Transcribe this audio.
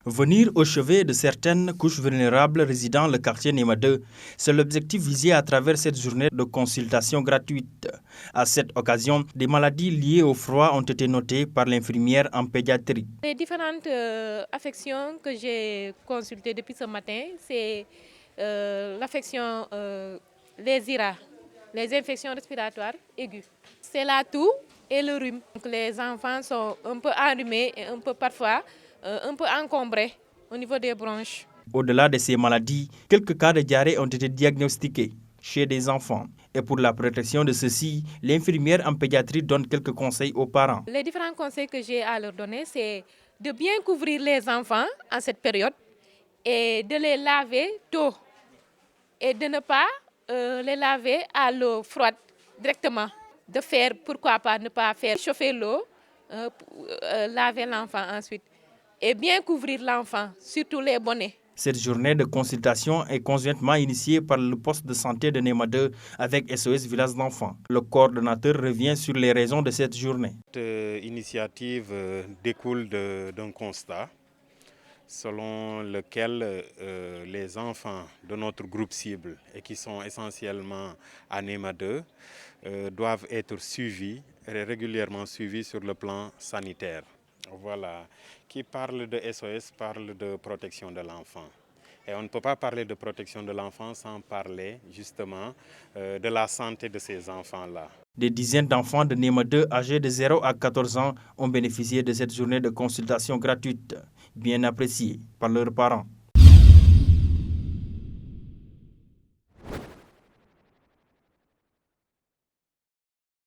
Venir au chevet de certaines couches vulnérables résidant dans le quartier Néma 2, c'est l'objectif visé à travers cette journée de consultation gratuite. À cette occasion, des maladies liées au froid ont été notées par l'infirmière en pédiatrie. Les différentes affections que j'ai consultées depuis ce matin, c'est l'affection, les IRA, les infections respiratoires aiguës. C'est la toux et le rhume. Donc les enfants sont un peu enrhumés et un peu parfois un peu encombrés au niveau des bronches. Au-delà de ces maladies, quelques cas de diarrhée ont été diagnostiqués chez des enfants. Et pour la protection de ceux-ci, l'infirmière en pédiatrie donne quelques conseils aux parents. Les différents conseils que j'ai à leur donner, c'est de bien couvrir les enfants en cette période et de les laver tôt et de ne pas les laver à l'eau froide directement. De faire, pourquoi pas, ne pas faire chauffer l'eau, laver l'enfant ensuite et bien couvrir l'enfant, surtout les bonnets. Cette journée de consultation est conjointement initiée par le poste de santé de Néma 2 avec SOS Village d'enfants. Le coordonnateur revient sur les raisons de cette journée. Cette initiative découle d'un constat selon lequel les enfants de notre groupe cible et qui sont essentiellement à Néma 2 doivent être suivis, régulièrement suivis sur le plan sanitaire. Voilà, qui parle de SOS parle de protection de l'enfant. Et on ne peut pas parler de protection de l'enfant sans parler justement de la santé de ces enfants-là. Des dizaines d'enfants de Néma 2 âgés de 0 à 14 ans ont bénéficié de cette journée de consultation gratuite, bien appréciée par leurs parents.